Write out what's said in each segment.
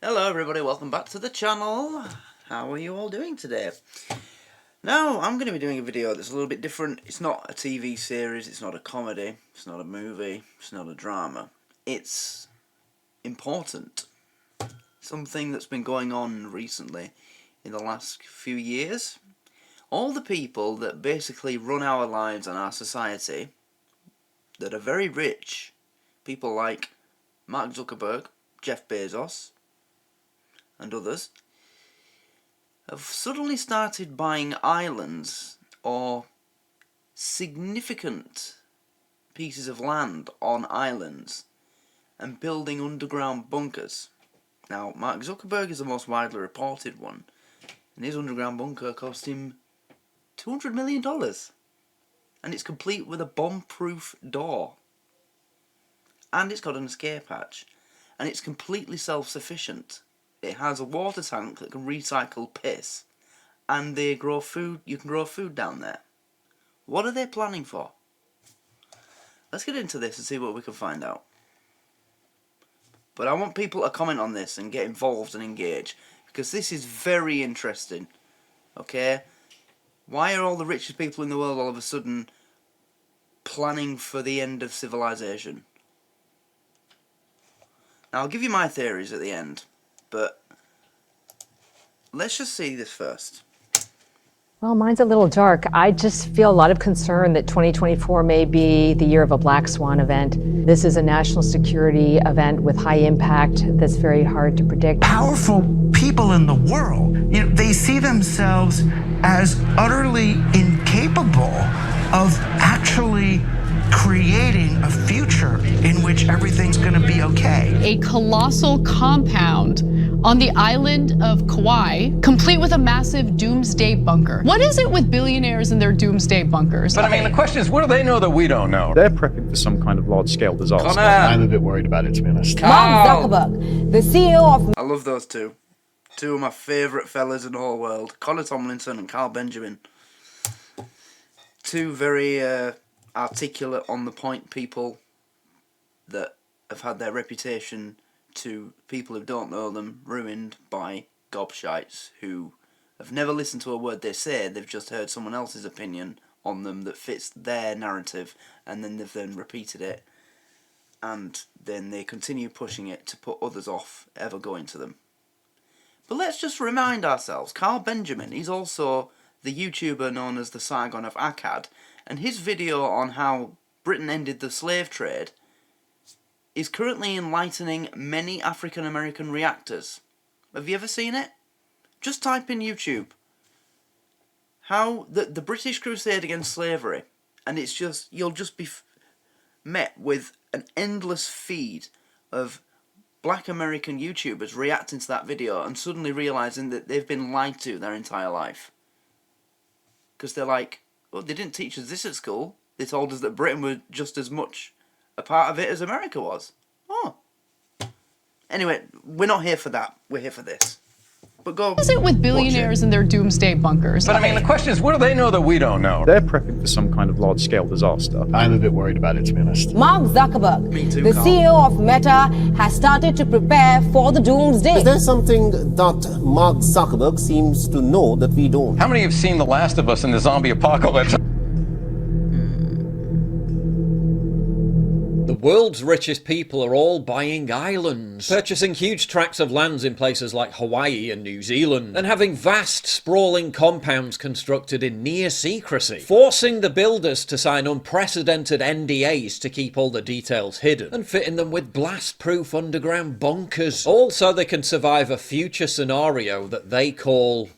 Hello everybody, welcome back to the channel. How are you all doing today? Now, I'm going to be doing a video that's a little bit different. It's not a TV series, it's not a comedy, it's not a movie, it's not a drama. It's important. Something that's been going on recently in the last few years. All the people that basically run our lives and our society, that are very rich, people like Mark Zuckerberg, Jeff Bezos, and others, have suddenly started buying islands or significant pieces of land on islands and building underground bunkers. Now, Mark Zuckerberg is the most widely reported one, and his underground bunker cost him $200 million, and it's complete with a bomb-proof door, and it's got an escape hatch, and it's completely self-sufficient. It has a water tank that can recycle piss, and they grow food. You can grow food down there. What are they planning for? Let's get into this and see what we can find out. But I want people to comment on this and get involved and engage, because this is very interesting. Okay? Why are all the richest people in the world all of a sudden planning for the end of civilization? Now, I'll give you my theories at the end, but let's just see this first. Well, mine's a little dark. I just feel a lot of concern that 2024 may be the year of a black swan event. This is a national security event with high impact that's very hard to predict. Powerful people in the world, they see themselves as utterly incapable of actually creating a future in which everything's going to be okay. A colossal compound on the island of Kauai, complete with a massive doomsday bunker. What is it with billionaires and their doomsday bunkers? But I mean, the question is, what do they know that we don't know? They're prepping for some kind of large-scale disaster. Connor! I'm a bit worried about it, to be honest. Mark Zuckerberg, the CEO of... I love those two. Two of my favourite fellas in the whole world. Connor Tomlinson and Carl Benjamin. Two very articulate, on-the-point people that have had their reputation to people who don't know them ruined by gobshites who have never listened to a word they say. They've just heard someone else's opinion on them that fits their narrative, and then they've then repeated it, and then they continue pushing it to put others off ever going to them. But let's just remind ourselves, Carl Benjamin, he's also the YouTuber known as the Saigon of Akkad, and his video on how Britain ended the slave trade is currently enlightening many African American reactors. Have you ever seen it? Just type in YouTube. How the British crusade against slavery, and it's just, you'll just be met with an endless feed of black American YouTubers reacting to that video and suddenly realising that they've been lied to their entire life. Because they're like, well, they didn't teach us this at school. They told us that Britain was just as much a part of it as America was. Oh. Anyway, we're not here for that. We're here for this. But go. What is it with billionaires and their doomsday bunkers? But I mean, the question is, what do they know that we don't know? They're prepping for some kind of large-scale disaster. I'm a bit worried about it, to be honest. Mark Zuckerberg, Me too, the Carl. CEO of Meta, has started to prepare for the doomsday. Is there something that Mark Zuckerberg seems to know that we don't? How many have seen The Last of Us in the zombie apocalypse? The world's richest people are all buying islands, purchasing huge tracts of lands in places like Hawaii and New Zealand, and having vast, sprawling compounds constructed in near secrecy, forcing the builders to sign unprecedented NDAs to keep all the details hidden, and fitting them with blast-proof underground bunkers, all so they can survive a future scenario that they call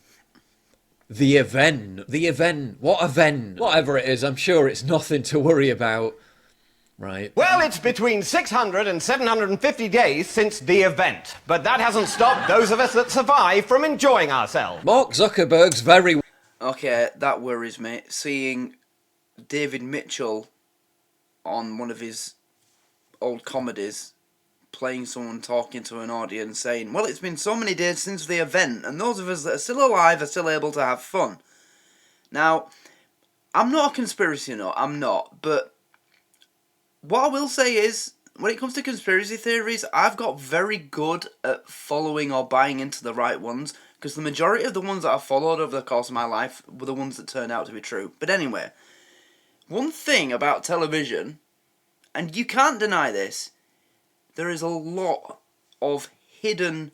the event. The event. What event? Whatever it is, I'm sure it's nothing to worry about. Right. Well, it's between 600 and 750 days since the event, but that hasn't stopped those of us that survive from enjoying ourselves. Mark Zuckerberg's very... Okay, that worries me. Seeing David Mitchell on one of his old comedies playing someone talking to an audience saying, well, it's been so many days since the event, and those of us that are still alive are still able to have fun. Now, I'm not a conspiracy nut, I'm not, but what I will say is when it comes to conspiracy theories, I've got very good at following or buying into the right ones, because the majority of the ones that I've followed over the course of my life were the ones that turned out to be true. But anyway, one thing about television, and you can't deny this, there is a lot of hidden,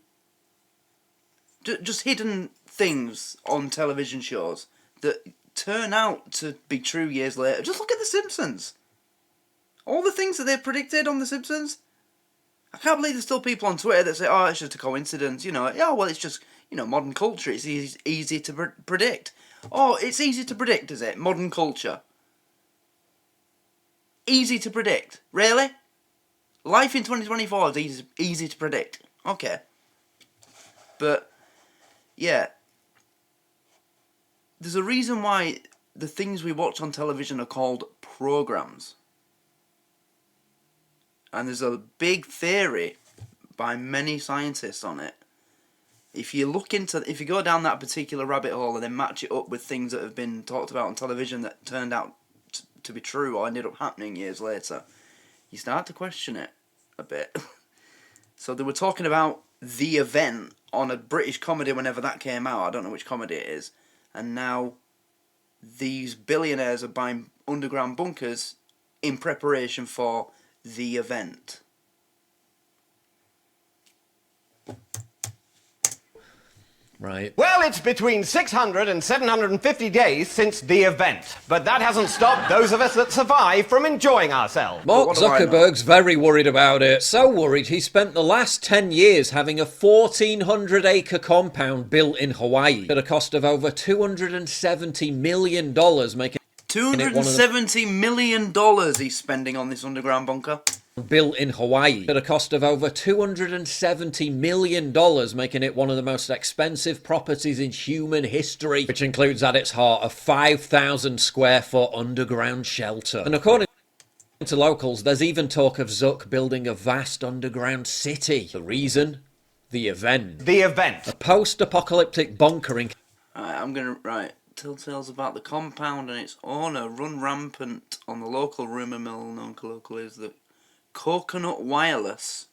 just hidden things on television shows that turn out to be true years later. Just look at The Simpsons. All the things that they predicted on The Simpsons. I can't believe there's still people on Twitter that say, oh, it's just a coincidence, you know. Yeah, well, it's just, you know, modern culture. It's easy to predict. Oh, it's easy to predict, is it? Modern culture. Easy to predict. Really? Life in 2024 is easy to predict. Okay. But, yeah. There's a reason why the things we watch on television are called programs. And there's a big theory by many scientists on it. If you go down that particular rabbit hole and then match it up with things that have been talked about on television that turned out to be true or ended up happening years later, you start to question it a bit. So they were talking about The Event on a British comedy whenever that came out. I don't know which comedy it is. And now these billionaires are buying underground bunkers in preparation for The Event. Right. Well, it's between 600 and 750 days since The Event, but that hasn't stopped those of us that survive from enjoying ourselves. Mark Zuckerberg's very worried about it. So worried he spent the last 10 years having a 1,400-acre compound built in Hawaii at a cost of over $270 million, making $270 million he's spending on this underground bunker. Built in Hawaii at a cost of over $270 million, making it one of the most expensive properties in human history, which includes at its heart a 5,000 square foot underground shelter. And according to locals, there's even talk of Zuck building a vast underground city. The reason? The Event. The Event. A post-apocalyptic bunkering. Right. Tales about the compound and its owner run rampant on the local rumour mill known colloquially as the Coconut Wireless.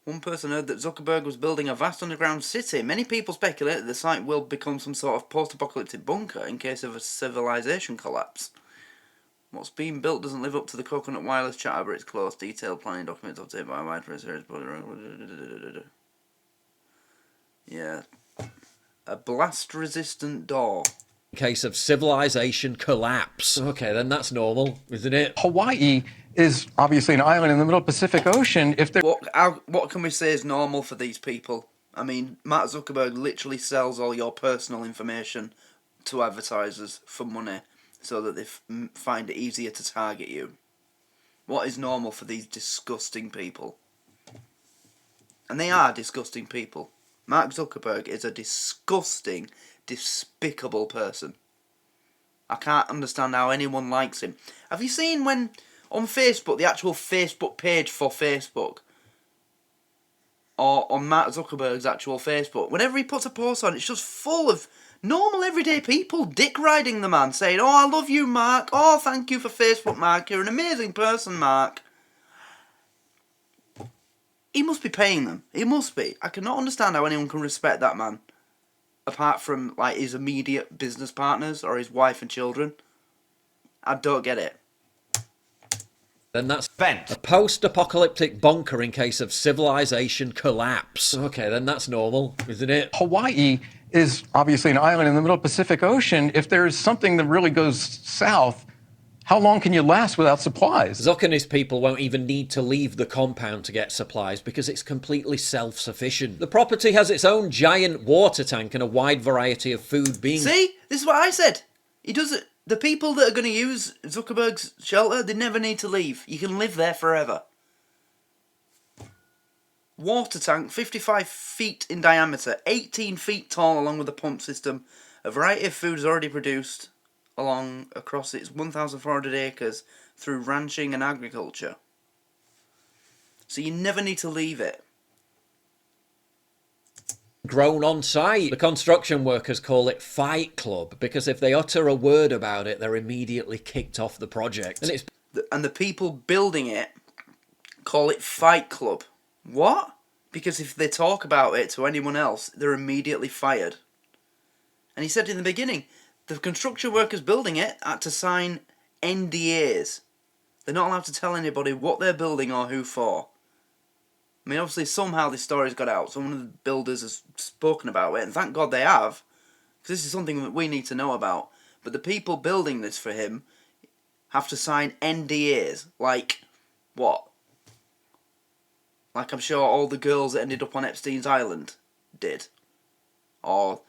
One person heard that Zuckerberg was building a vast underground city. Many people speculate that the site will become some sort of post-apocalyptic bunker in case of a civilization collapse. What's being built doesn't live up to the Coconut Wireless chatter, but it's close. Detailed planning documents obtained by a wide series. Yeah. A blast-resistant door. In case of civilization collapse. Okay, then that's normal, isn't it? Hawaii is obviously an island in the middle Pacific Ocean. If there, what can we say is normal for these people? I mean, Mark Zuckerberg literally sells all your personal information to advertisers for money so that they find it easier to target you. What is normal for these disgusting people? And they are disgusting people. Mark Zuckerberg is a disgusting, despicable person. I can't understand how anyone likes him. Have you seen when on Facebook, the actual Facebook page for Facebook, or on Mark Zuckerberg's actual Facebook, whenever he puts a post on, it's just full of normal everyday people dick riding the man, saying, oh, I love you, Mark. Oh, thank you for Facebook, Mark. You're an amazing person, Mark. He must be paying them. He must be. I cannot understand how anyone can respect that man. Apart from, like, his immediate business partners or his wife and children. I don't get it. Then that's Vent. A post-apocalyptic bunker in case of civilization collapse. Okay, then that's normal, isn't it? Hawaii is obviously an island in the middle Pacific Ocean. If there's something that really goes south, how long can you last without supplies? Zuck and his people won't even need to leave the compound to get supplies because it's completely self-sufficient. The property has its own giant water tank and a wide variety of food being... See? This is what I said. He does it. The people that are going to use Zuckerberg's shelter, they never need to leave. You can live there forever. Water tank, 55 feet in diameter, 18 feet tall along with a pump system. A variety of food is already produced across its 1,400 acres through ranching and agriculture. So you never need to leave it. Grown on site. The construction workers call it Fight Club because if they utter a word about it, they're immediately kicked off the project. And the people building it call it Fight Club. What? Because if they talk about it to anyone else, they're immediately fired. And he said in the beginning, the construction workers building it had to sign NDAs. They're not allowed to tell anybody what they're building or who for. I mean, obviously, somehow this story's got out. Some of the builders have spoken about it, and thank God they have, because this is something that we need to know about. But the people building this for him have to sign NDAs. Like, what? Like I'm sure all the girls that ended up on Epstein's Island did. Or,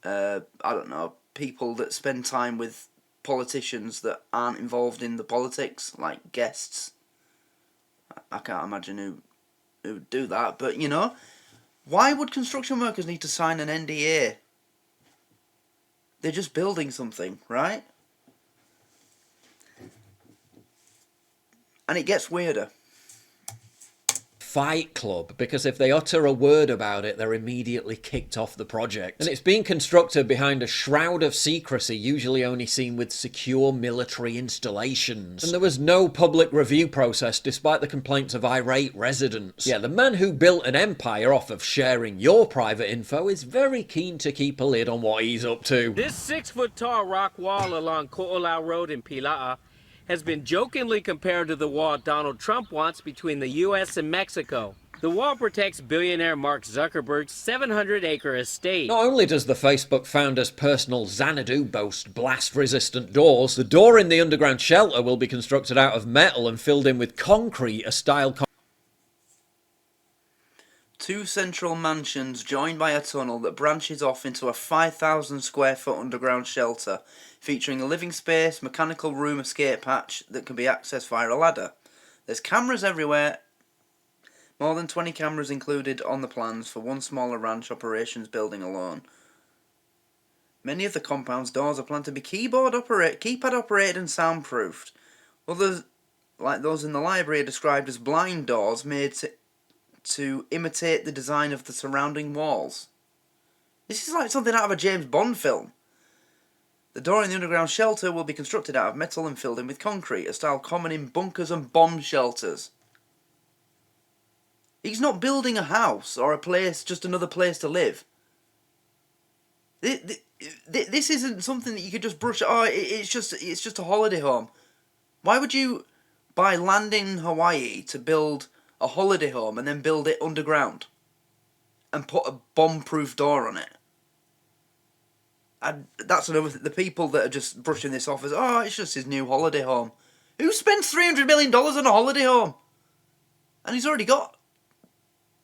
I don't know, people that spend time with politicians that aren't involved in the politics, like guests. I can't imagine who would do that, but you know, why would construction workers need to sign an NDA? They're just building something, right? And it gets weirder. Fight Club, because if they utter a word about it, they're immediately kicked off the project. And it's being constructed behind a shroud of secrecy, usually only seen with secure military installations. And there was no public review process, despite the complaints of irate residents. Yeah, the man who built an empire off of sharing your private info is very keen to keep a lid on what he's up to. This 6-foot-tall rock wall along Ko'olau Road in Pila'a has been jokingly compared to the wall Donald Trump wants between the U.S. and Mexico. The wall protects billionaire Mark Zuckerberg's 700-acre estate. Not only does the Facebook founder's personal Xanadu boast blast-resistant doors, the door in the underground shelter will be constructed out of metal and filled in with concrete, a style... Two central mansions joined by a tunnel that branches off into a 5,000 square foot underground shelter, featuring a living space, mechanical room escape hatch that can be accessed via a ladder. There's cameras everywhere, more than 20 cameras included on the plans for one smaller ranch operations building alone. Many of the compound's doors are planned to be keypad operated and soundproofed. Others, like those in the library, are described as blind doors made to imitate the design of the surrounding walls. This is like something out of a James Bond film. The door in the underground shelter will be constructed out of metal and filled in with concrete, a style common in bunkers and bomb shelters. He's not building a house or a place, just another place to live. This isn't something that you could just brush. Oh, it's just a holiday home. Why would you buy land in Hawaii to build a holiday home and then build it underground and put a bomb-proof door on it? That's another thing. The people that are just brushing this off as, oh, it's just his new holiday home. Who spends $300 million on a holiday home? And he's already got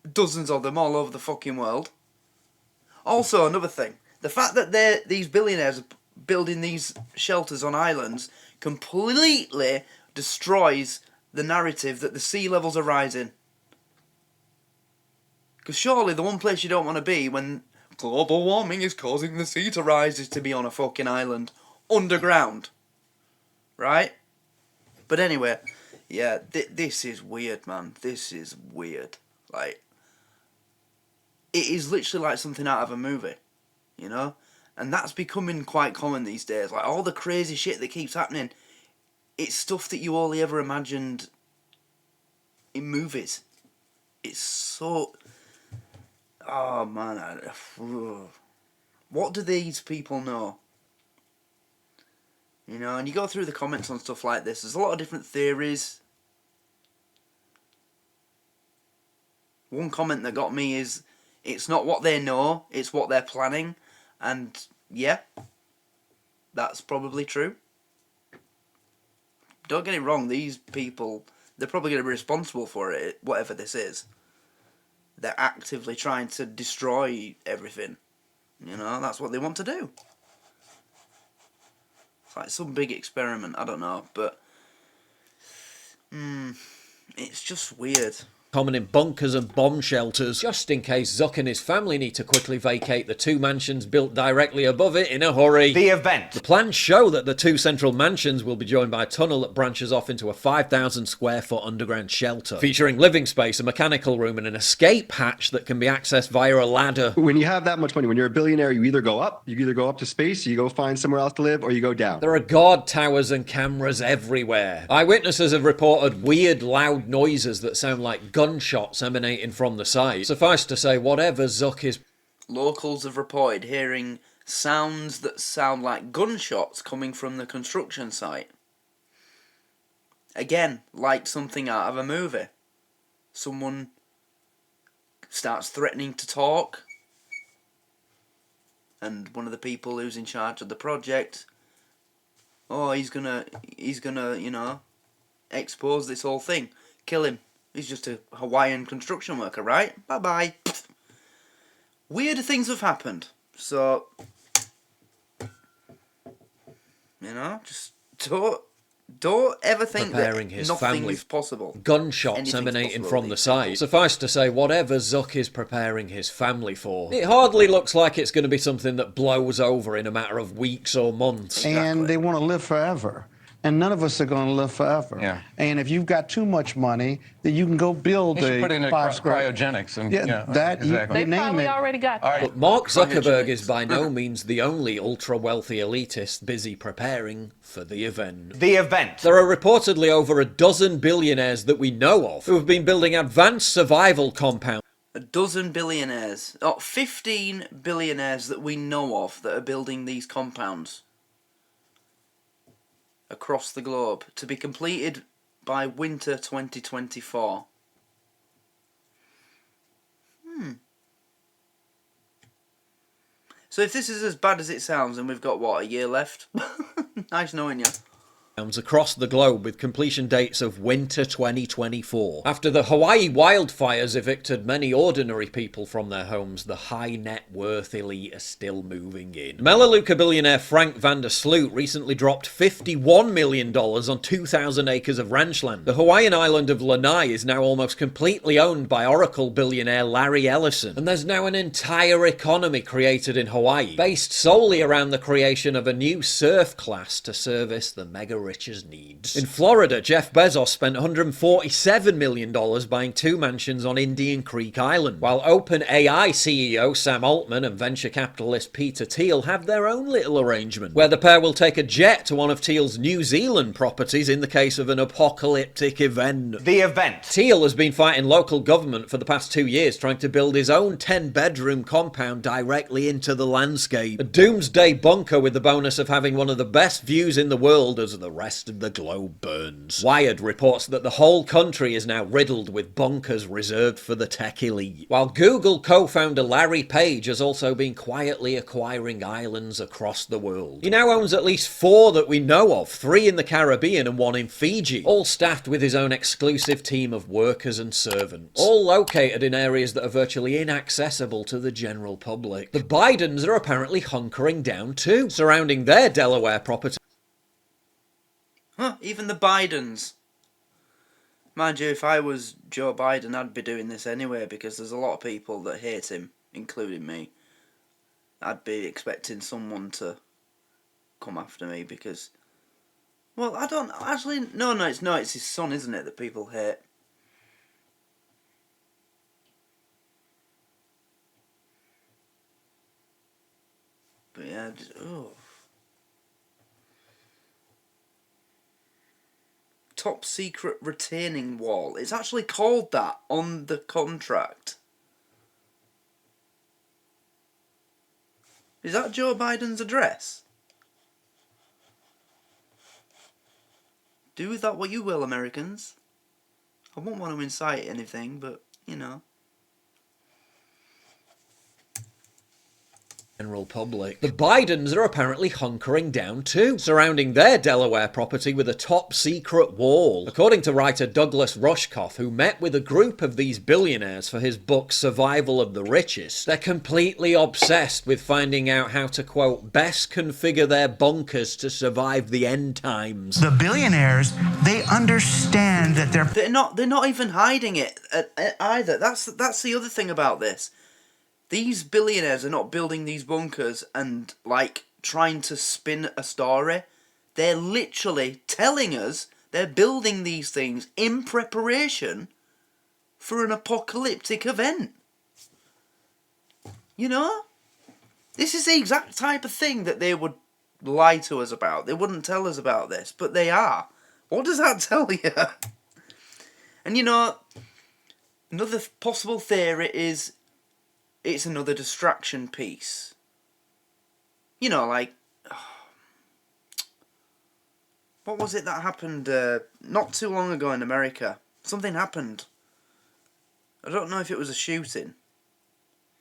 dozens of them all over the fucking world. Also, another thing. The fact that these billionaires are building these shelters on islands completely destroys the narrative that the sea levels are rising. Because surely the one place you don't want to be when global warming is causing the sea to rise is to be on a fucking island. Underground. Right? But anyway, yeah, this is weird, man. This is weird. Like, it is literally like something out of a movie. You know? And that's becoming quite common these days. Like, all the crazy shit that keeps happening, it's stuff that you only ever imagined in movies. It's so... Oh, man. What do these people know? You know, and you go through the comments on stuff like this, there's a lot of different theories. One comment that got me is, it's not what they know, it's what they're planning. And, yeah, that's probably true. Don't get it wrong, these people, they're probably going to be responsible for it, whatever this is. They're actively trying to destroy everything. You know, that's what they want to do. It's like some big experiment, I don't know, but... it's just weird. common in bunkers and bomb shelters, just in case Zuck and his family need to quickly vacate the 2 mansions built directly above it in a hurry. The event. The plans show that the 2 central mansions will be joined by a tunnel that branches off into a 5,000 square foot underground shelter, featuring living space, a mechanical room, and an escape hatch that can be accessed via a ladder. When you have that much money, when you're a billionaire, you either go up to space, you go find somewhere else to live, or you go down. There are guard towers and cameras everywhere. Eyewitnesses have reported weird, loud noises that sound like gunshots emanating from the site. Suffice to say, whatever Zuck is... Locals have reported hearing sounds that sound like gunshots coming from the construction site. Again, like something out of a movie. Someone starts threatening to talk, and one of the people who's in charge of the project, he's gonna, you know, expose this whole thing. Kill him. He's just a Hawaiian construction worker, right? Bye-bye. Weird things have happened. So, you know, just don't ever think preparing that his nothing family. is possible. Gunshots Anything's emanating possible from the these site. days. Suffice to say, whatever Zuck is preparing his family for, it hardly looks like it's going to be something that blows over in a matter of weeks or months. And they want to live forever. And none of us are going to live forever. Yeah. And if you've got too much money, then you can go build They should put it a in cryogenics. And, that exactly. you name it. already got But Mark Zuckerberg is by no means the only ultra-wealthy elitist busy preparing for the event. The event. There are reportedly over a dozen billionaires that we know of who have been building advanced survival compounds. A dozen billionaires. 15 billionaires that we know of that are building these compounds across the globe to be completed by winter 2024. So if this is as bad as it sounds, and we've got, what, a year left? Nice knowing you. Across the globe with completion dates of winter 2024. After the Hawaii wildfires evicted many ordinary people from their homes, the high net worth elite are still moving in. Melaleuca billionaire Frank van der Sloot recently dropped $51 million on 2,000 acres of ranch land. The Hawaiian island of Lanai is now almost completely owned by Oracle billionaire Larry Ellison, and there's now an entire economy created in Hawaii, based solely around the creation of a new surf class to service the mega rich's needs. In Florida, Jeff Bezos spent $147 million buying 2 mansions on Indian Creek Island, while OpenAI CEO Sam Altman and venture capitalist Peter Thiel have their own little arrangement, where the pair will take a jet to one of Thiel's New Zealand properties in the case of an apocalyptic event. The event. Thiel has been fighting local government for the past 2 years, trying to build his own 10-bedroom compound directly into the landscape. A doomsday bunker with the bonus of having one of the best views in the world as the rest of the globe burns. Wired reports that the whole country is now riddled with bunkers reserved for the tech elite, while Google co-founder Larry Page has also been quietly acquiring islands across the world. He now owns at least 4 that we know of, 3 in the Caribbean and 1 in Fiji, all staffed with his own exclusive team of workers and servants, all located in areas that are virtually inaccessible to the general public. The Bidens are apparently hunkering down too, surrounding their Delaware property. Even the Bidens. Mind you, if I was Joe Biden, I'd be doing this anyway, because there's a lot of people that hate him, including me. I'd be expecting someone to come after me because... Well, I don't... Actually, no, it's his son, isn't it, that people hate? But yeah, Top secret retaining wall. It's actually called that on the contract. Is that Joe Biden's address? Do with that what you will, Americans. I won't want to incite anything, but, you know. general public. The Bidens are apparently hunkering down too, surrounding their Delaware property with a top-secret wall. According to writer Douglas Rushkoff, who met with a group of these billionaires for his book Survival of the Richest, they're completely obsessed with finding out how to, quote, best configure their bunkers to survive the end times. The billionaires, they understand that They're not even hiding it either. That's the other thing about this. These billionaires are not building these bunkers and, like, trying to spin a story. They're literally telling us they're building these things in preparation for an apocalyptic event. You know? This is the exact type of thing that they would lie to us about. They wouldn't tell us about this, but they are. What does that tell you? And, you know, another possible theory is it's another distraction piece. You know, like, what was it that happened not too long ago in America? Something happened. I don't know if it was a shooting.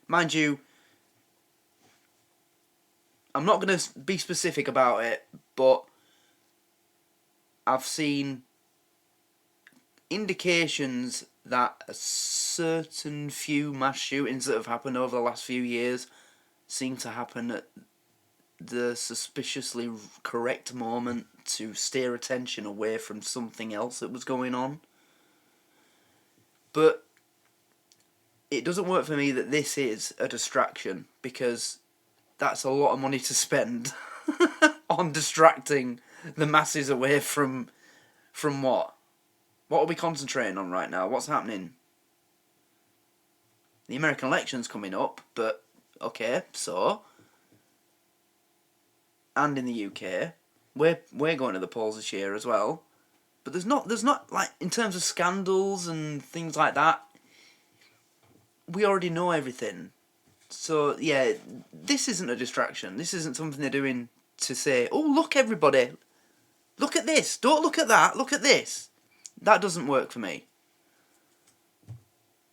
Mind you, I'm not going to be specific about it, but I've seen indications that a certain few mass shootings that have happened over the last few years seem to happen at the suspiciously correct moment to steer attention away from something else that was going on. But it doesn't work for me that this is a distraction, because that's a lot of money to spend on distracting the masses away from what? What are we concentrating on right now? What's happening? The American election's coming up, but okay, so. And in the UK, we're going to the polls this year as well. But there's not like, in terms of scandals and things like that, we already know everything. So yeah, this isn't a distraction. This isn't something they're doing to say, oh look everybody, look at this, don't look at that, look at this. That doesn't work for me.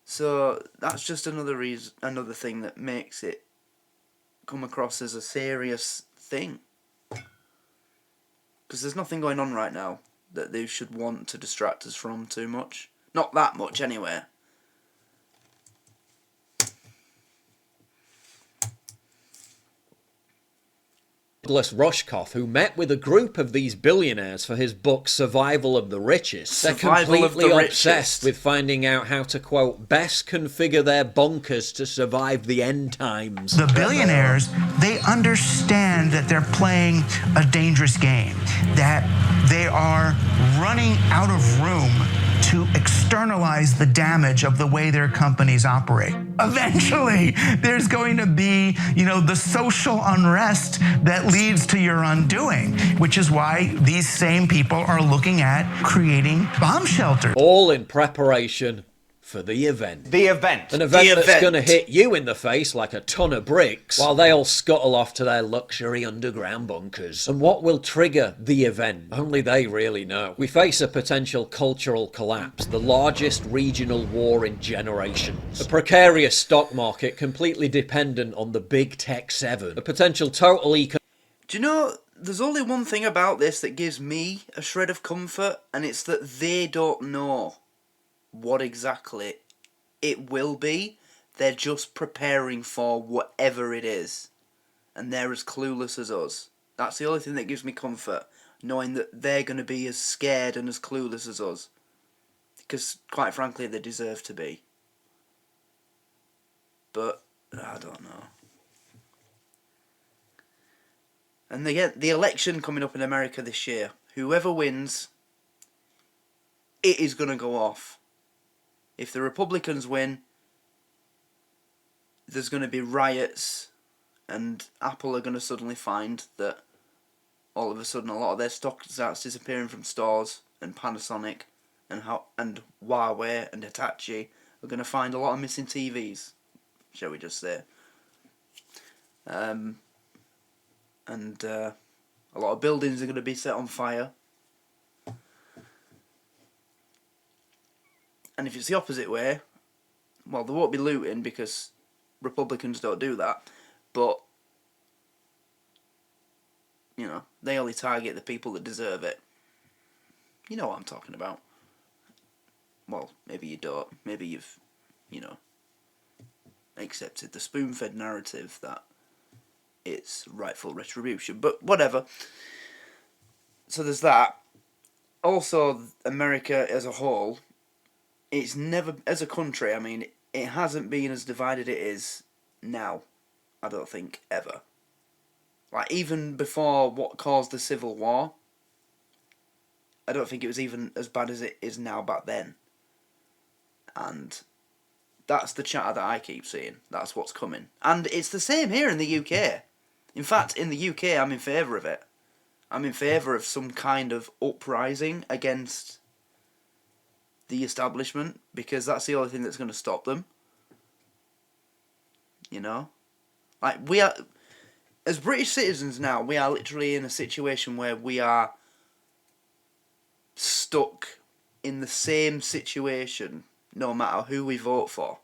So that's just another thing that makes it come across as a serious thing. Because there's nothing going on right now that they should want to distract us from too much. Not that much anyway. Douglas Rushkoff, who met with a group of these billionaires for his book Survival of the Richest. They're completely obsessed with finding out how to, quote, best configure their bunkers to survive the end times. The billionaires, they understand that they're playing a dangerous game, that they are running out of room to externalize the damage of the way their companies operate. Eventually, there's going to be, the social unrest that leads to your undoing, which is why these same people are looking at creating bomb shelters. All in preparation for the event. The event. An event that's going to hit you in the face like a ton of bricks, while they all scuttle off to their luxury underground bunkers. And what will trigger the event? Only they really know. We face a potential cultural collapse, the largest regional war in generations, a precarious stock market completely dependent on the big tech seven, a potential total Do you know, there's only one thing about this that gives me a shred of comfort, and it's that they don't know what exactly it will be. They're just preparing for whatever it is, and they're as clueless as us. That's the only thing that gives me comfort, knowing that they're going to be as scared and as clueless as us, because quite frankly they deserve to be. But I don't know. And they get the election coming up in America this year. Whoever wins, it is going to go off. If the Republicans win, there's going to be riots, and Apple are going to suddenly find that all of a sudden a lot of their stock starts disappearing from stores, and Panasonic and Huawei and Hitachi are going to find a lot of missing TVs, shall we just say. And a lot of buildings are going to be set on fire. And if it's the opposite way, well, there won't be looting because Republicans don't do that, but you know, they only target the people that deserve it. You know what I'm talking about. Well, maybe you don't. Maybe you've, you know, accepted the spoon-fed narrative that it's rightful retribution. But whatever. So there's that. Also, America as a whole, it's never, as a country, I mean, it hasn't been as divided it is now. I don't think, ever. Like, even before what caused the Civil War, I don't think it was even as bad as it is now back then. And that's the chatter that I keep seeing. That's what's coming. And it's the same here in the UK. In fact, in the UK, I'm in favour of it. I'm in favour of some kind of uprising against the establishment, because that's the only thing that's going to stop them. You know? Like, we are, as British citizens now, we are literally in a situation where we are stuck in the same situation no matter who we vote for.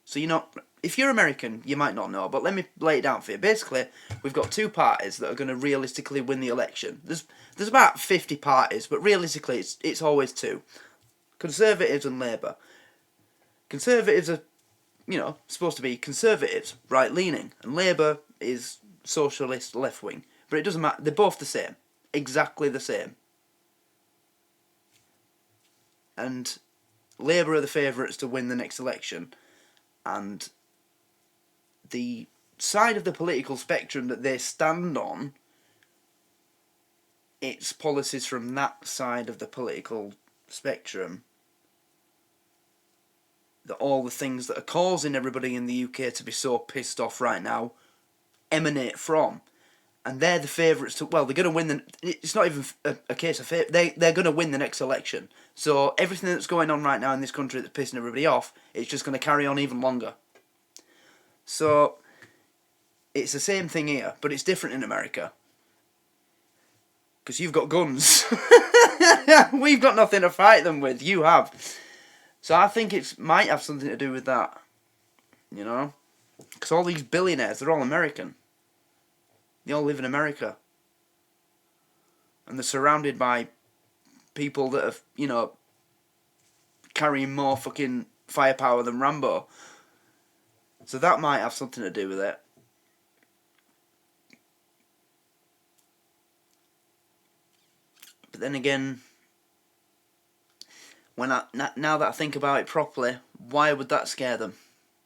So, you know, if you're American, you might not know, but let me lay it down for you. Basically, we've got two parties that are going to realistically win the election. There's about 50 parties, but realistically it's always two. Conservatives and Labour. Conservatives are, you know, supposed to be conservatives, right-leaning, and Labour is socialist, left-wing. But it doesn't matter, they're both the same. Exactly the same. And Labour are the favourites to win the next election, and the side of the political spectrum that they stand on, it's policies from that side of the political spectrum that all the things that are causing everybody in the UK to be so pissed off right now emanate from. And they're the favourites to, well, they're going to win it's not even a case of they're going to win the next election. So everything that's going on right now in this country that's pissing everybody off, it's just going to carry on even longer. So it's the same thing here, but it's different in America. Because you've got guns. We've got nothing to fight them with. You have. So I think it might have something to do with that. You know? Because all these billionaires, they're all American. They all live in America. And they're surrounded by people that have, you know, carrying more fucking firepower than Rambo. So that might have something to do with it. But then again, now that I think about it properly, why would that scare them?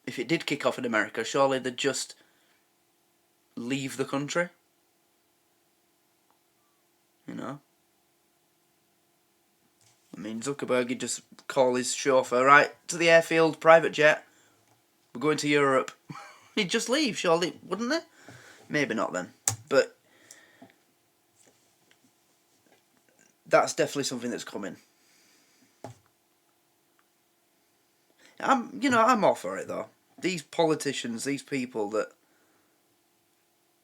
If it did kick off in America, surely they'd just leave the country. You know? I mean, Zuckerberg would just call his chauffeur, right, to the airfield, private jet, we're going to Europe. He'd just leave, surely, wouldn't they? Maybe not then. But that's definitely something that's coming. I'm all for it though. These politicians, these people that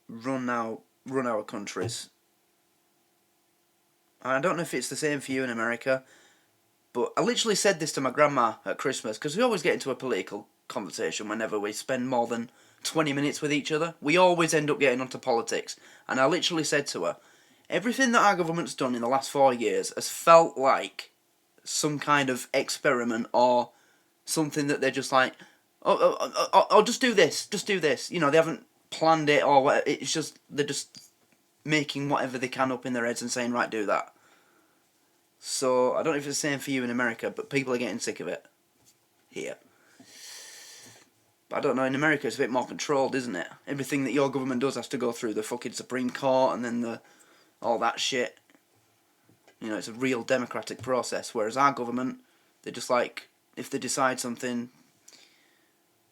run our countries. And I don't know if it's the same for you in America, but I literally said this to my grandma at Christmas, because we always get into a political conversation whenever we spend more than 20 minutes with each other. We always end up getting onto politics. And I literally said to her, everything that our government's done in the last 4 years has felt like some kind of experiment or something that they're just like, oh, just do this. You know, they haven't planned it or whatever. It's just, they're just making whatever they can up in their heads and saying, right, do that. So, I don't know if it's the same for you in America, but people are getting sick of it here. But I don't know, in America it's a bit more controlled, isn't it? Everything that your government does has to go through the fucking Supreme Court and then all that shit. You know, it's a real democratic process, whereas our government, they're just like, if they decide something,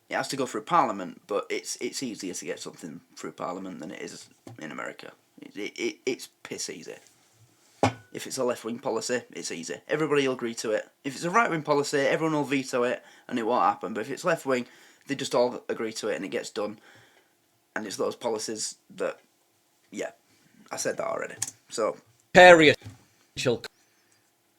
it has to go through Parliament, but it's easier to get something through Parliament than it is in America. It's piss easy. If it's a left-wing policy, it's easy. Everybody will agree to it. If it's a right-wing policy, everyone will veto it, and it won't happen. But if it's left-wing, they just all agree to it, and it gets done. And it's those policies that, yeah, I said that already. So,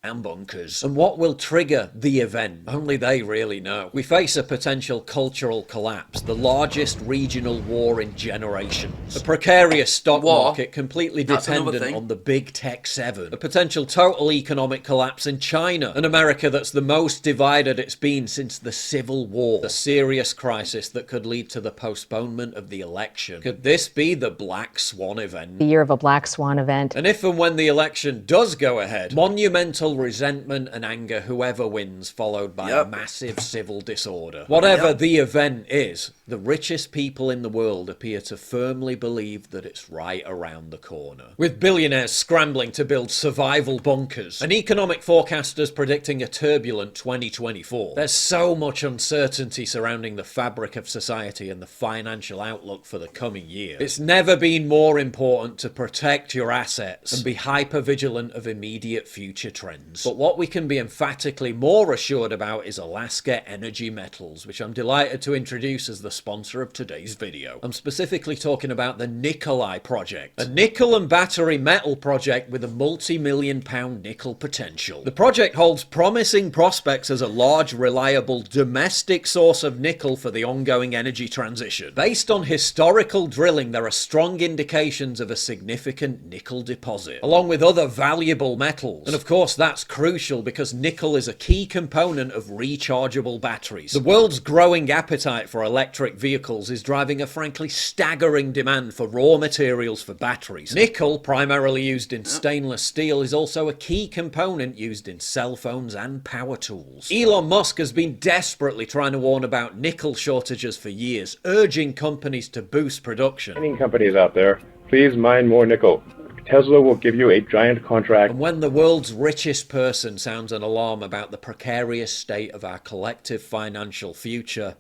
and bunkers. And what will trigger the event? Only they really know. We face a potential cultural collapse, the largest regional war in generations, a precarious stock market completely dependent on the big tech seven, a potential total economic collapse in China, an America that's the most divided it's been since the Civil War, a serious crisis that could lead to the postponement of the election. Could this be the Black Swan event? The year of a Black Swan event. And if and when the election does go ahead, monumental resentment and anger whoever wins, followed by a massive civil disorder. Whatever the event is, the richest people in the world appear to firmly believe that it's right around the corner. With billionaires scrambling to build survival bunkers, and economic forecasters predicting a turbulent 2024, there's so much uncertainty surrounding the fabric of society and the financial outlook for the coming year. It's never been more important to protect your assets and be hyper-vigilant of immediate future trends. But what we can be emphatically more assured about is Alaska Energy Metals, which I'm delighted to introduce as the sponsor of today's video. I'm specifically talking about the Nikolai Project, a nickel and battery metal project with a multi-million-pound nickel potential. The project holds promising prospects as a large, reliable, domestic source of nickel for the ongoing energy transition. Based on historical drilling, there are strong indications of a significant nickel deposit, along with other valuable metals. And of course, that's crucial because nickel is a key component of rechargeable batteries. The world's growing appetite for electric vehicles is driving a frankly staggering demand for raw materials for batteries. Nickel, primarily used in stainless steel, is also a key component used in cell phones and power tools. Elon Musk has been desperately trying to warn about nickel shortages for years, urging companies to boost production. Mining companies out there, please mine more nickel. Tesla will give you a giant contract. And when the world's richest person sounds an alarm about the precarious state of our collective financial future,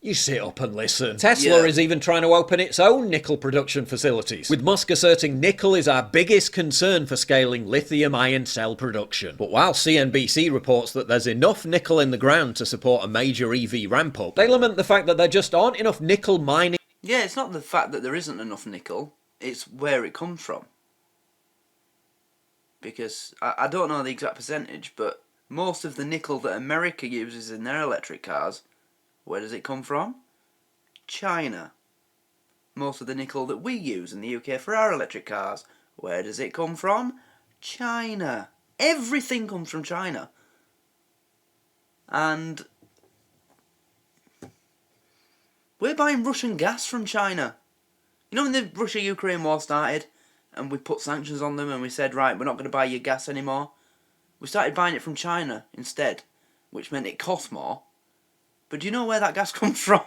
you sit up and listen. Tesla is even trying to open its own nickel production facilities, with Musk asserting nickel is our biggest concern for scaling lithium-ion cell production. But while CNBC reports that there's enough nickel in the ground to support a major EV ramp-up, they lament the fact that there just aren't enough nickel mining. Yeah, it's not the fact that there isn't enough nickel, it's where it comes from. Because I don't know the exact percentage, but most of the nickel that America uses in their electric cars, where does it come from? China. Most of the nickel that we use in the UK for our electric cars, where does it come from? China. Everything comes from China. And we're buying Russian gas from China. You know when the Russia-Ukraine war started and we put sanctions on them and we said, right, we're not going to buy your gas anymore? We started buying it from China instead, which meant it cost more. But do you know where that gas comes from?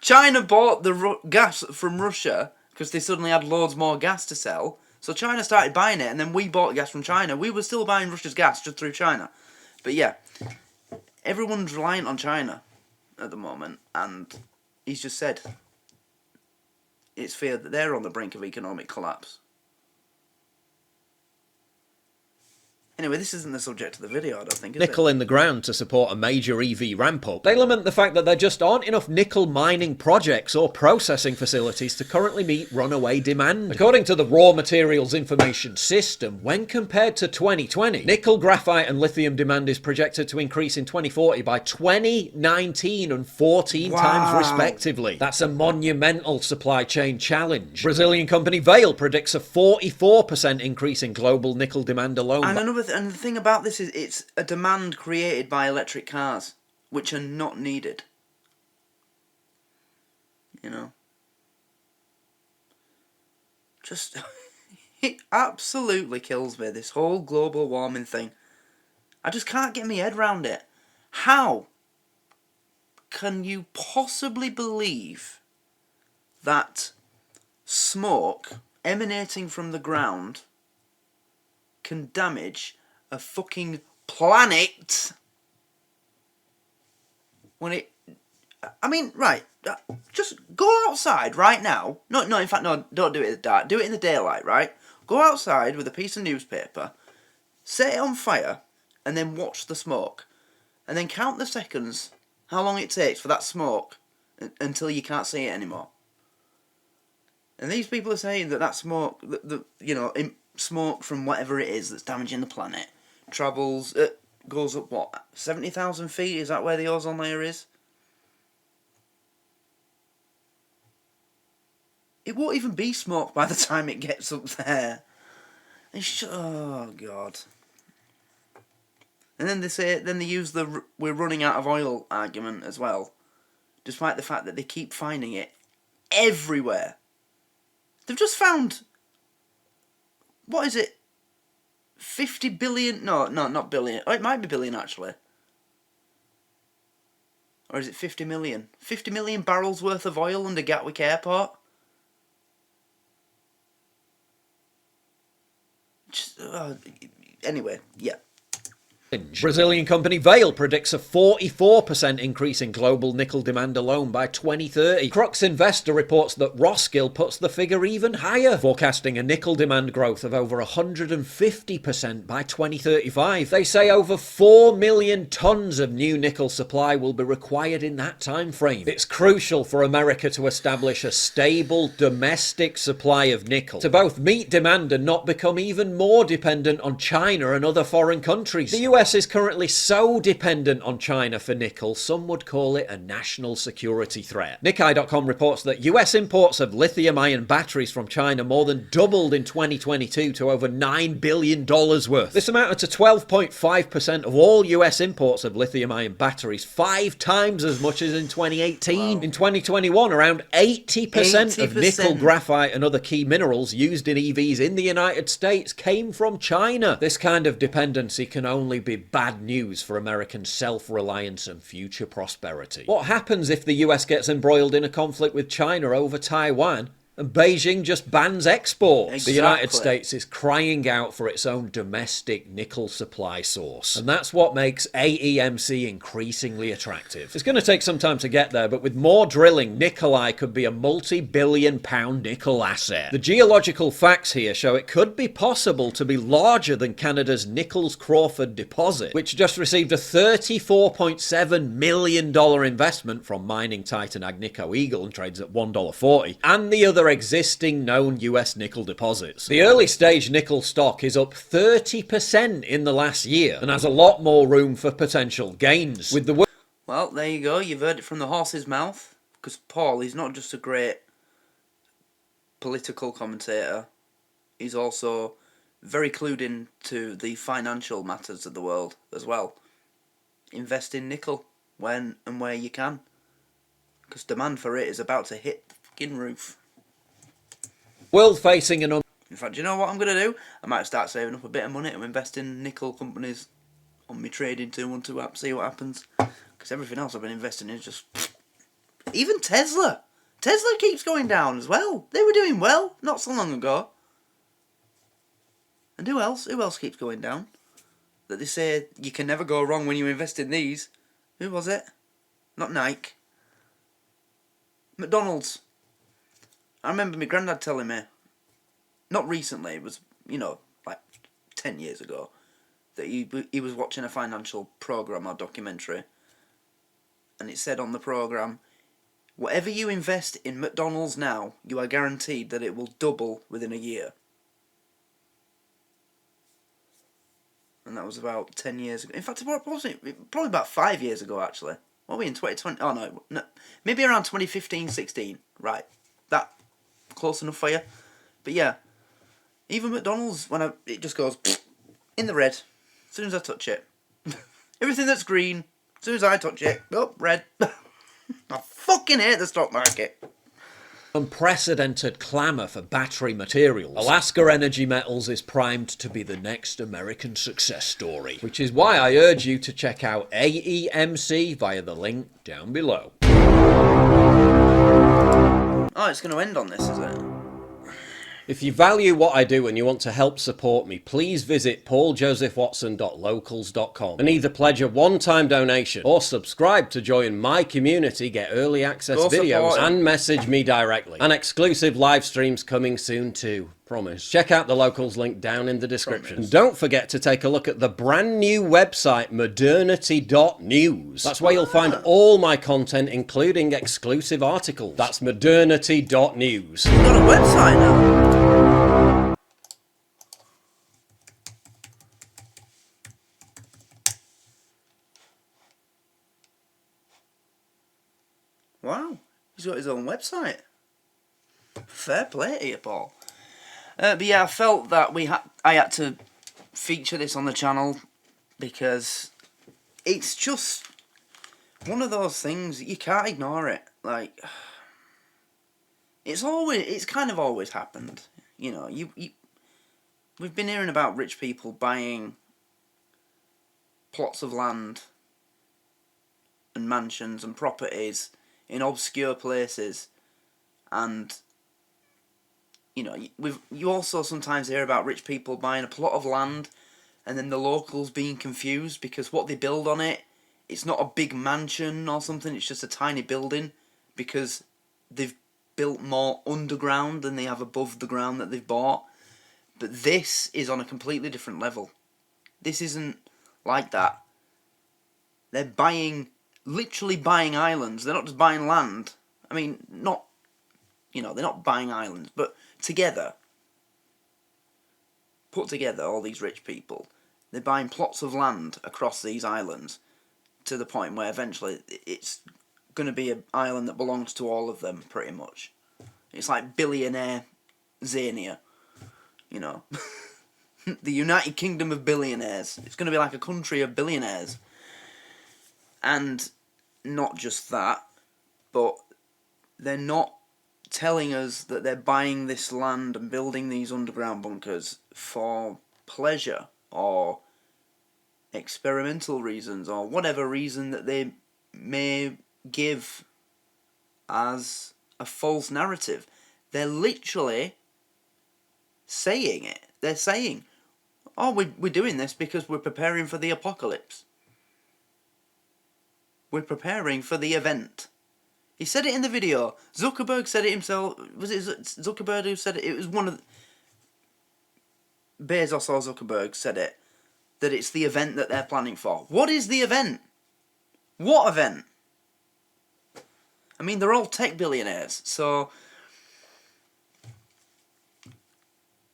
China bought the gas from Russia because they suddenly had loads more gas to sell. So China started buying it and then we bought gas from China. We were still buying Russia's gas just through China. But yeah, everyone's reliant on China at the moment, and he's just said it's feared that they're on the brink of economic collapse. Anyway, this isn't the subject of the video, I don't think, is nickel it? in the ground to support a major EV ramp-up. They lament the fact that there just aren't enough nickel mining projects or processing facilities to currently meet runaway demand. According to the Raw Materials Information System, when compared to 2020, nickel, graphite and lithium demand is projected to increase in 2040 by 20, 19 and 14 times respectively. That's a monumental supply chain challenge. Brazilian company Vale predicts a 44% increase in global nickel demand alone. And the thing about this is it's a demand created by electric cars, which are not needed. You know? Just, it absolutely kills me, this whole global warming thing. I just can't get my head around it. How can you possibly believe that smoke emanating from the ground can damage a fucking planet when it... I mean, right, just go outside right now. No, in fact, no, don't do it in the dark. Do it in the daylight, right? Go outside with a piece of newspaper, set it on fire, and then watch the smoke. And then count the seconds, how long it takes for that smoke until you can't see it anymore. And these people are saying that smoke, you know, smoke from whatever it is that's damaging the planet goes up, what, 70,000 feet? Is that where the ozone layer is? It won't even be smoke by the time it gets up there. Oh, God. And then they use the we're running out of oil argument as well, despite the fact that they keep finding it everywhere. They've just found, what is it, 50 billion, no, not billion, oh, it might be billion actually. Or is it 50 million? 50 million barrels worth of oil under Gatwick Airport? Anyway, yeah. Brazilian company Vale predicts a 44% increase in global nickel demand alone by 2030. Crux Investor reports that Roskill puts the figure even higher, forecasting a nickel demand growth of over 150% by 2035. They say over 4 million tons of new nickel supply will be required in that time frame. It's crucial for America to establish a stable domestic supply of nickel to both meet demand and not become even more dependent on China and other foreign countries. The US is currently so dependent on China for nickel, some would call it a national security threat. Nikkei.com reports that US imports of lithium-ion batteries from China more than doubled in 2022 to over $9 billion worth. This amounted to 12.5% of all US imports of lithium-ion batteries, 5 times as much as in 2018. Wow. In 2021, around 80% of nickel, graphite and other key minerals used in EVs in the United States came from China. This kind of dependency can only be bad news for American self-reliance and future prosperity. What happens if the US gets embroiled in a conflict with China over Taiwan and Beijing just bans exports? Exactly. The United States is crying out for its own domestic nickel supply source. And that's what makes AEMC increasingly attractive. It's going to take some time to get there, but with more drilling, Nikolai could be a multi-billion-pound nickel asset. The geological facts here show it could be possible to be larger than Canada's Nichols Crawford deposit, which just received a $34.7 million investment from mining titan Agnico Eagle and trades at $1.40, and the other existing known US nickel deposits. The early stage nickel stock is up 30% in the last year and has a lot more room for potential gains. With the well, there you go, you've heard it from the horse's mouth, because Paul, he's not just a great political commentator, he's also very clued into the financial matters of the world as well. Invest in nickel when and where you can, because demand for it is about to hit the fucking roof. World facing an in fact, do you know what I'm going to do? I might start saving up a bit of money to invest in nickel companies on my trading 212 app, see what happens. Because everything else I've been investing in is just... Even Tesla! Tesla keeps going down as well. They were doing well not so long ago. And who else? Who else keeps going down? That they say you can never go wrong when you invest in these. Who was it? Not Nike. McDonald's. I remember my granddad telling me, not recently, it was, you know, like 10 years ago, that he was watching a financial program or documentary, and it said on the program, whatever you invest in McDonald's now, you are guaranteed that it will double within a year. And that was about 10 years ago. In fact, probably about 5 years ago, actually. What are we in, 2020? Oh, no, maybe around 2015, 16. Right, that close enough for you? But yeah, even McDonald's, it just goes in the red as soon as I touch it. Everything that's green, as soon as I touch it, oh, red. I fucking hate the stock market. Unprecedented clamour for battery materials. Alaska Energy Metals is primed to be the next American success story, which is why I urge you to check out AEMC via the link down below. Oh, it's going to end on this, is it? If you value what I do and you want to help support me, please visit pauljosephwatson.locals.com and either pledge a one-time donation or subscribe to join my community, get early access videos and message me directly. And exclusive live streams coming soon too. Promise. Check out the Locals link down in the description. And don't forget to take a look at the brand new website, modernity.news. That's where you'll find all my content, including exclusive articles. That's modernity.news. You've got a website now. got his own website. Fair play to you, Paul. But yeah, I felt that I had to feature this on the channel because it's just one of those things, you can't ignore it. Like, it's kind of always happened. You know, we've been hearing about rich people buying plots of land and mansions and properties in obscure places, and you know, you also sometimes hear about rich people buying a plot of land and then the locals being confused because what they build on it, it's not a big mansion or something, it's just a tiny building because they've built more underground than they have above the ground that they've bought. But this is on a completely different level. This isn't like that. They're literally buying islands. They're not just buying land. I mean, they're not buying islands, but put together, all these rich people, they're buying plots of land across these islands to the point where eventually it's going to be an island that belongs to all of them, pretty much. It's like billionaire Zania, you know. The United Kingdom of billionaires. It's going to be like a country of billionaires. And not just that, but they're not telling us that they're buying this land and building these underground bunkers for pleasure or experimental reasons or whatever reason that they may give as a false narrative. They're literally saying it. They're saying, oh, we're doing this because we're preparing for the apocalypse. We're preparing for the event. He said it in the video. Zuckerberg said it himself. Was it Zuckerberg who said it? It was one of Bezos or Zuckerberg said it. That it's the event that they're planning for. What is the event? What event? I mean, they're all tech billionaires, so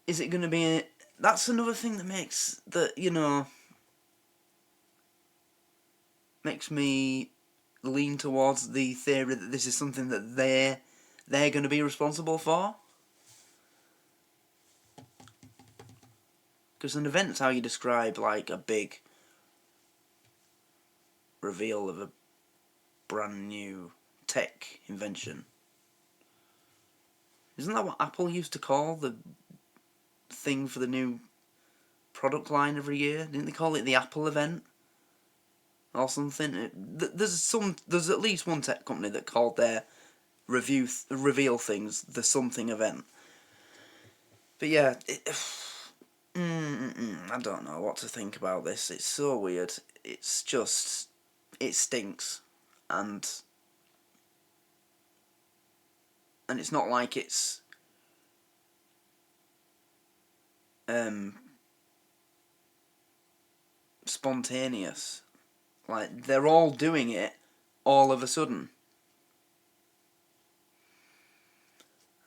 is it going to be... That's another thing that makes makes me lean towards the theory that this is something that they're going to be responsible for. Because an event's how you describe, like, a big reveal of a brand new tech invention. Isn't that what Apple used to call the thing for the new product line every year? Didn't they call it the Apple event? Or something? There's at least one tech company that called their reveal things the something event. But yeah, I don't know what to think about this. It's so weird. It's just, it stinks, and it's not like it's spontaneous. Like, they're all doing it all of a sudden.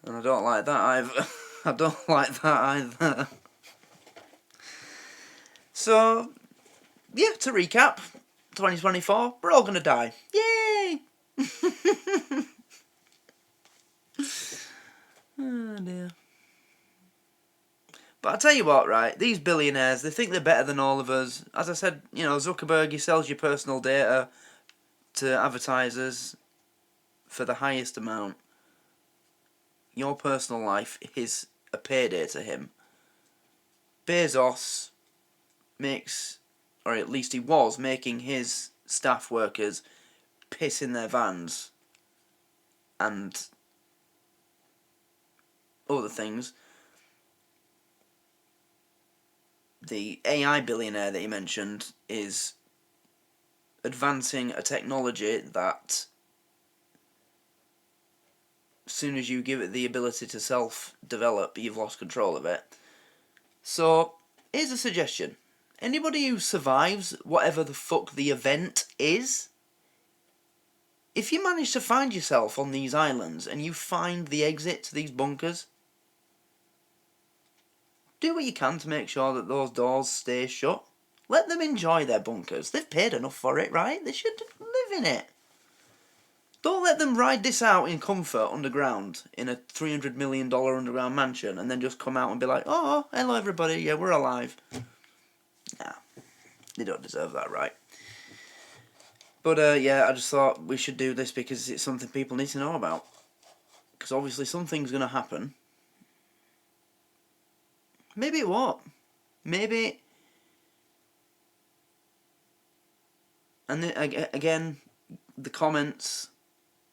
And I don't like that either. I don't like that either. So, yeah, to recap, 2024, we're all going to die. Yay! Oh dear. But I tell you what, right, these billionaires, they think they're better than all of us. As I said, you know, Zuckerberg, he sells your personal data to advertisers for the highest amount. Your personal life is a payday to him. Bezos makes, or at least he was, making his staff workers piss in their vans and other things. The AI billionaire that he mentioned is advancing a technology that, as soon as you give it the ability to self-develop, you've lost control of it. So, here's a suggestion. Anybody who survives whatever the fuck the event is, if you manage to find yourself on these islands and you find the exit to these bunkers, do what you can to make sure that those doors stay shut. Let them enjoy their bunkers. They've paid enough for it, right? They should live in it. Don't let them ride this out in comfort underground in a $300 million underground mansion and then just come out and be like, oh, hello everybody, yeah, we're alive. Nah, they don't deserve that, right? But yeah, I just thought we should do this because it's something people need to know about. Because obviously something's going to happen. Maybe it won't. Maybe... And then, again, the comments,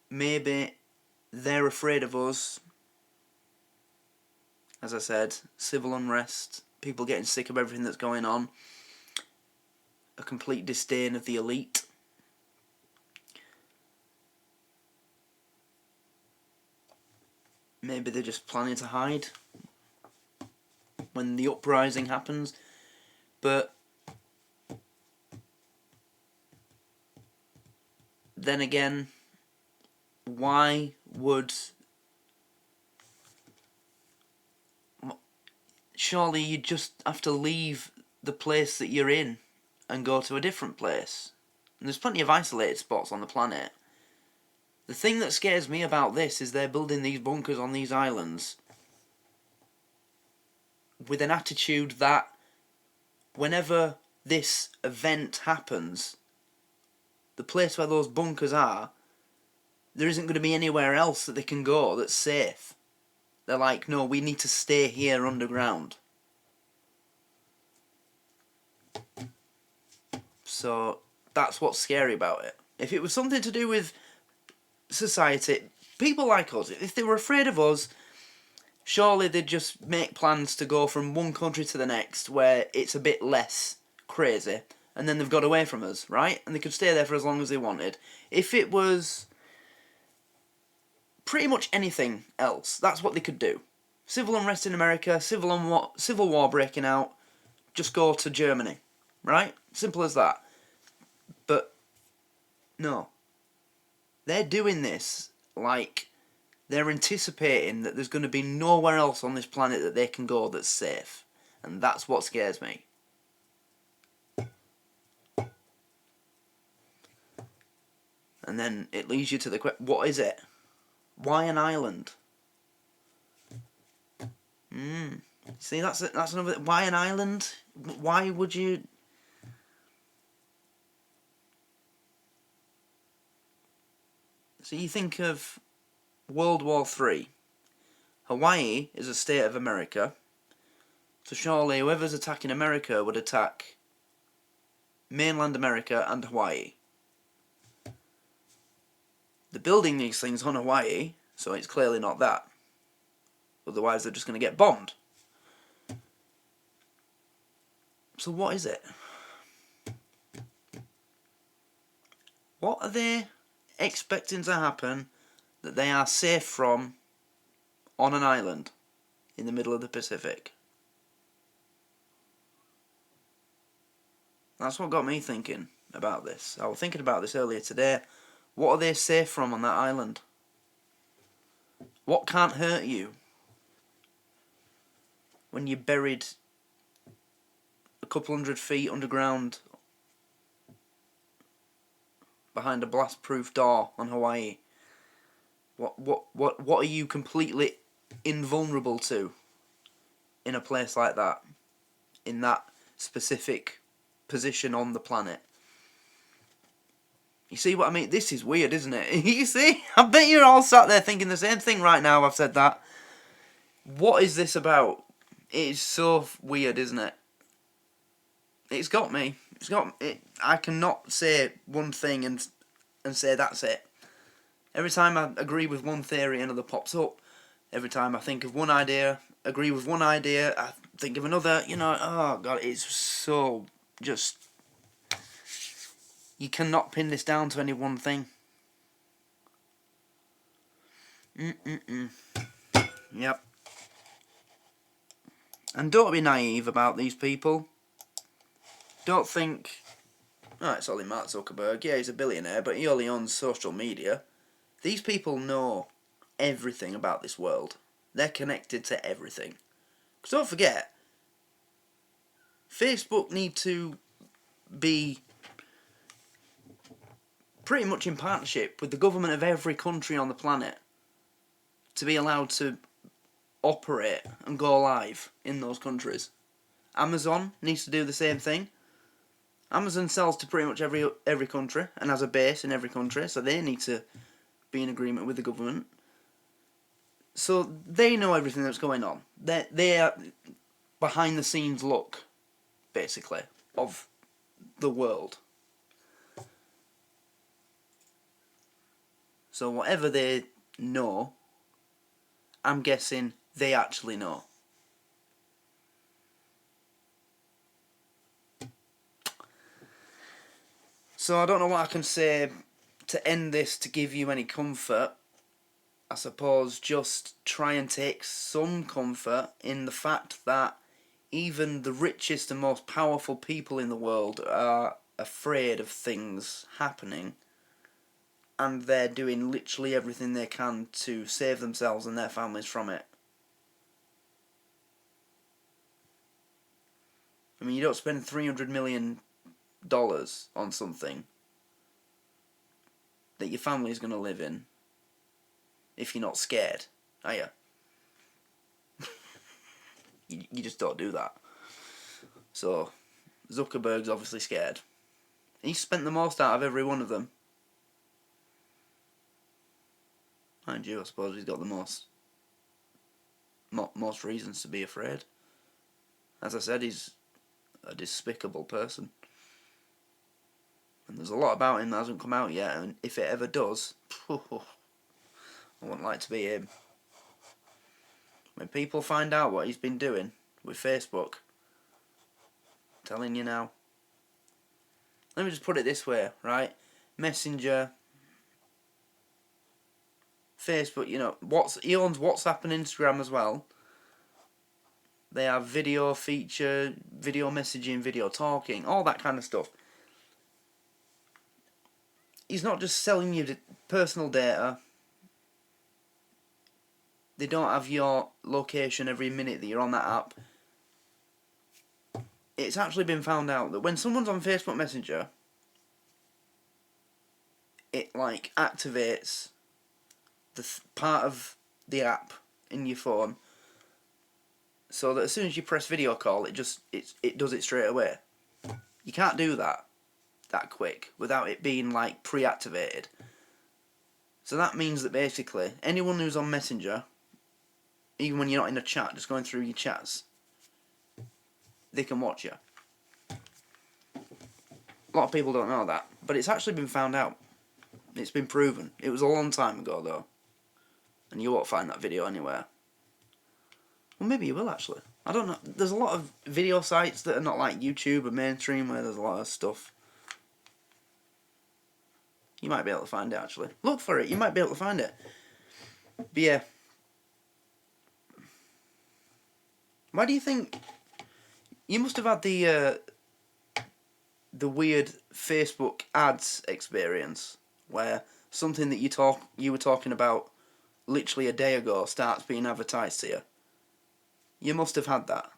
maybe they're afraid of us. As I said, civil unrest, people getting sick of everything that's going on, a complete disdain of the elite. Maybe they're just planning to hide when the uprising happens. But then again, why would... Surely you just have to leave the place that you're in and go to a different place. And there's plenty of isolated spots on the planet. The thing that scares me about this is they're building these bunkers on these islands with an attitude that whenever this event happens, the place where those bunkers are, there isn't going to be anywhere else that they can go that's safe. They're like, no, we need to stay here underground. So that's what's scary about it. If it was something to do with society, people like us, if they were afraid of us, surely they'd just make plans to go from one country to the next where it's a bit less crazy, and then they've got away from us, right? And they could stay there for as long as they wanted. If it was pretty much anything else, that's what they could do. Civil unrest in America, civil war breaking out, just go to Germany, right? Simple as that. But no. They're doing this like they're anticipating that there's going to be nowhere else on this planet that they can go that's safe. And that's what scares me. And then it leads you to the question, what is it? Why an island? See, that's another... Why an island? Why would you... So you think of World War III. Hawaii is a state of America. So surely whoever's attacking America would attack mainland America and Hawaii. They're building these things on Hawaii, so it's clearly not that. Otherwise they're just going to get bombed. So what is it? What are they expecting to happen that they are safe from on an island in the middle of the Pacific? That's what got me thinking about this. I was thinking about this earlier today. What are they safe from on that island? What can't hurt you when you're buried a couple 100 feet underground behind a blast-proof door on Hawaii? What are you completely invulnerable to in a place like that, in that specific position on the planet? You see what I mean? This is weird, isn't it? You see? I bet you're all sat there thinking the same thing right now I've said that. What is this about? It is so weird, isn't it? It's got me. It's got it. I cannot say one thing and say that's it. Every time I agree with one theory, another pops up. Every time I think of one idea, agree with one idea, I think of another. You know, oh God, it's so just... You cannot pin this down to any one thing. Yep. And don't be naive about these people. Don't think, oh, it's only Mark Zuckerberg. Yeah, he's a billionaire, but he only owns social media. These people know everything about this world. They're connected to everything. Because don't forget, Facebook need to be pretty much in partnership with the government of every country on the planet to be allowed to operate and go live in those countries. Amazon needs to do the same thing. Amazon sells to pretty much every country and has a base in every country, so they need to be in agreement with the government. So they know everything that's going on. They are behind the scenes look, basically, of the world. So whatever they know, I'm guessing they actually know. So I don't know what I can say to end this to give you any comfort. I suppose just try and take some comfort in the fact that even the richest and most powerful people in the world are afraid of things happening, and they're doing literally everything they can to save themselves and their families from it. I mean, you don't spend $300 million on something that your family's going to live in if you're not scared, are you? You just don't do that. So, Zuckerberg's obviously scared. He spent the most out of every one of them. Mind you, I suppose he's got the most reasons to be afraid. As I said, he's a despicable person. And there's a lot about him that hasn't come out yet, and if it ever does, I wouldn't like to be him. When people find out what he's been doing with Facebook, I'm telling you now. Let me just put it this way, right? Messenger, Facebook, you know, he owns WhatsApp and Instagram as well. They have video feature, video messaging, video talking, all that kind of stuff. He's not just selling you personal data. They don't have your location every minute that you're on that app. It's actually been found out that when someone's on Facebook Messenger, it like activates the part of the app in your phone, so that as soon as you press video call, it does it straight away. You can't do that quick without it being like pre-activated. So that means that basically anyone who's on Messenger, even when you're not in a chat, just going through your chats, they can watch you. A lot of people don't know that, but it's actually been found out. It's been proven. It was a long time ago though, and you won't find that video anywhere. Well, maybe you will actually. I don't know. There's a lot of video sites that are not like YouTube or mainstream where there's a lot of stuff. You might be able to find it actually. Look for it. You might be able to find it. But yeah. Why do you think... You must have had the weird Facebook ads experience where something that you were talking about literally a day ago starts being advertised to you. You must have had that.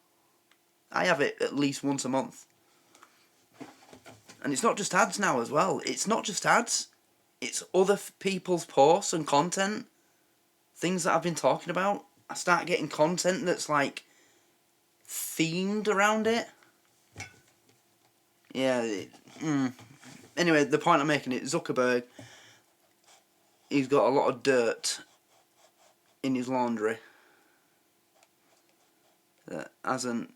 I have it at least once a month. And it's not just ads now as well. It's not just ads. It's other people's posts and content. Things that I've been talking about. I start getting content that's like themed around it. Yeah. Anyway, the point I'm making is Zuckerberg, he's got a lot of dirt in his laundry that hasn't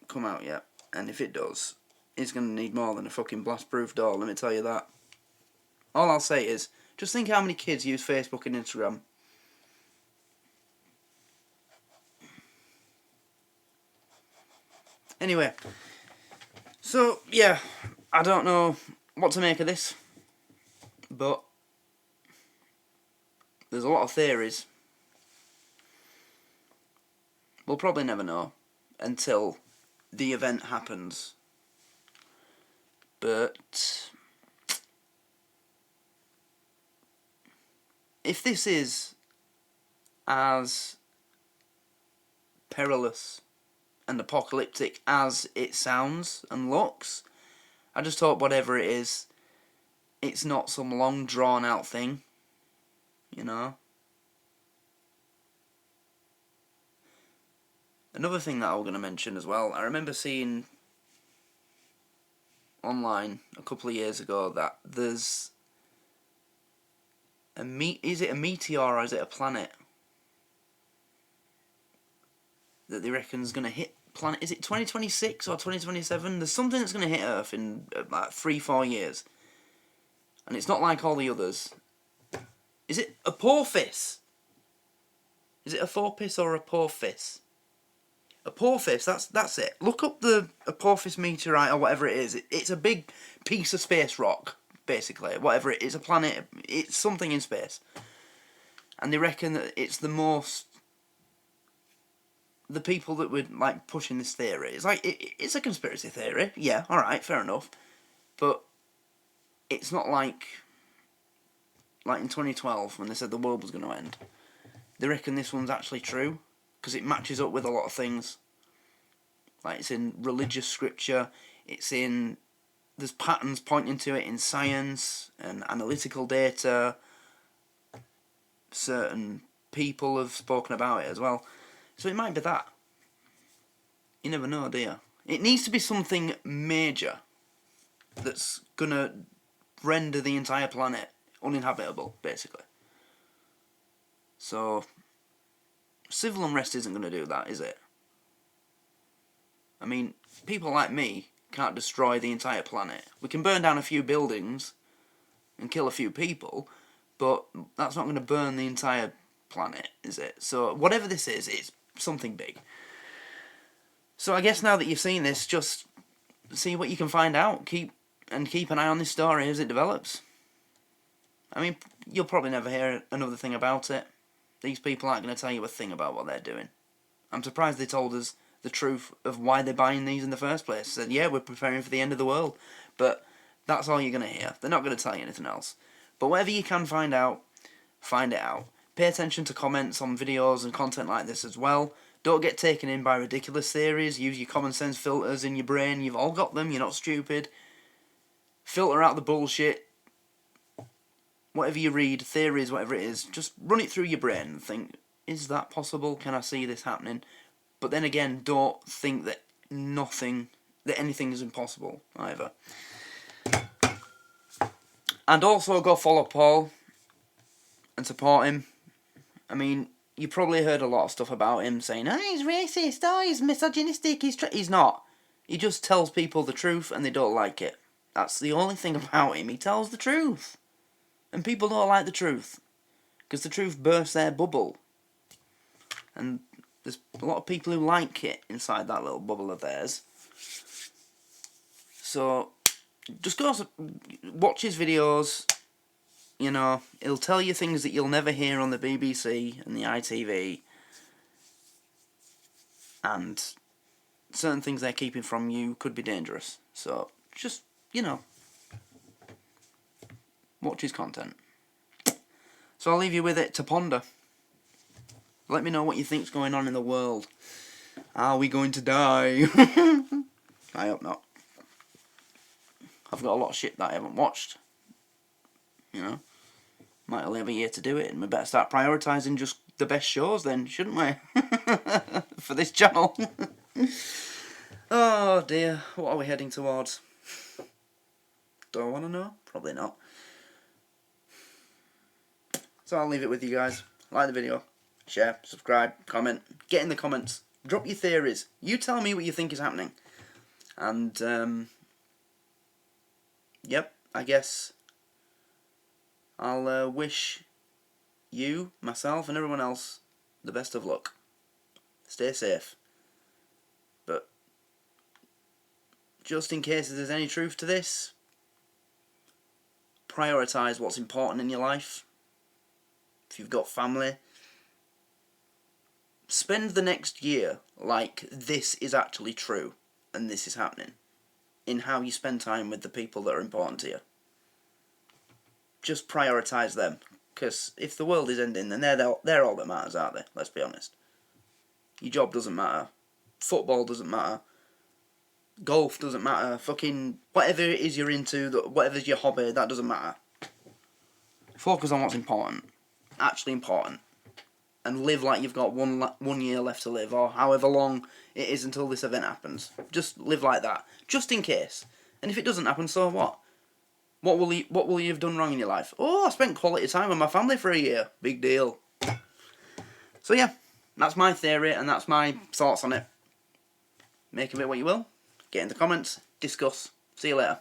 come out yet. And if it does, he's going to need more than a fucking blast-proof door, let me tell you that. All I'll say is, just think how many kids use Facebook and Instagram. Anyway, so, yeah, I don't know what to make of this, but there's a lot of theories. We'll probably never know until the event happens. But if this is as perilous and apocalyptic as it sounds and looks, I just hope whatever it is, it's not some long drawn out thing, you know. Another thing that I was going to mention as well, I remember seeing online a couple of years ago that there's is it a meteor or is it a planet that they reckon is going to hit planet, is it 2026 or 2027? There's something that's going to hit Earth in like 3-4 years, and it's not like all the others. Is it Apophis? Is it Apophis or Apophis? Apophis, that's it. Look up the Apophis meteorite or whatever it is. It's a big piece of space rock, basically. Whatever it is, a planet, it's something in space. And they reckon that it's the most... The people that would like pushing this theory, it's like, it's a conspiracy theory. Yeah, alright, fair enough. But it's not like in 2012 when they said the world was going to end. They reckon this one's actually true, because it matches up with a lot of things. Like, it's in religious scripture, there's patterns pointing to it in science and analytical data. Certain people have spoken about it as well. So it might be that. You never know, do you? It needs to be something major that's gonna render the entire planet uninhabitable, basically. So civil unrest isn't going to do that, is it? I mean, people like me can't destroy the entire planet. We can burn down a few buildings and kill a few people, but that's not going to burn the entire planet, is it? So whatever this is, it's something big. So I guess now that you've seen this, just see what you can find out. Keep an eye on this story as it develops. I mean, you'll probably never hear another thing about it. These people aren't going to tell you a thing about what they're doing. I'm surprised they told us the truth of why they're buying these in the first place. Said, yeah, we're preparing for the end of the world. But that's all you're going to hear. They're not going to tell you anything else. But whatever you can find out, find it out. Pay attention to comments on videos and content like this as well. Don't get taken in by ridiculous theories. Use your common sense filters in your brain. You've all got them. You're not stupid. Filter out the bullshit. Whatever you read, theories, whatever it is, just run it through your brain and think, is that possible? Can I see this happening? But then again, don't think that anything is impossible either. And also go follow Paul and support him. I mean, you probably heard a lot of stuff about him saying, oh, he's racist, oh, he's misogynistic, he's not. He just tells people the truth and they don't like it. That's the only thing about him. He tells the truth. And people don't like the truth, because the truth bursts their bubble. And there's a lot of people who like it inside that little bubble of theirs. So, just go watch his videos. You know, he'll tell you things that you'll never hear on the BBC and the ITV. And certain things they're keeping from you could be dangerous. So, just, you know, watch his content. So I'll leave you with it to ponder. Let me know what you think's going on in the world. Are we going to die? I hope not. I've got a lot of shit that I haven't watched. You know, might only have a year to do it, and we better start prioritising just the best shows then, shouldn't we? For this channel. Oh dear, what are we heading towards? Do I want to know? Probably not. So I'll leave it with you guys. Like the video, share, subscribe, comment, get in the comments, drop your theories. You tell me what you think is happening. And, yep, I guess I'll wish you, myself, and everyone else the best of luck. Stay safe. But just in case there's any truth to this, prioritise what's important in your life. If you've got family, spend the next year like this is actually true and this is happening, in how you spend time with the people that are important to you. Just prioritise them, because if the world is ending, then they're all that matters, aren't they? Let's be honest. Your job doesn't matter. Football doesn't matter. golf doesn't matter, fucking whatever it is you're into, whatever's your hobby, that doesn't matter. Focus on what's important, actually important, and live like you've got 1 year left to live, or however long it is until this event happens. Just live like that, just in case. And if it doesn't happen, so what? What will you have done wrong in your life? Oh, I spent quality time with my family for a year. Big deal. So yeah, that's my theory and that's my thoughts on it. Make of it what you will. Get in the comments. Discuss. See you later.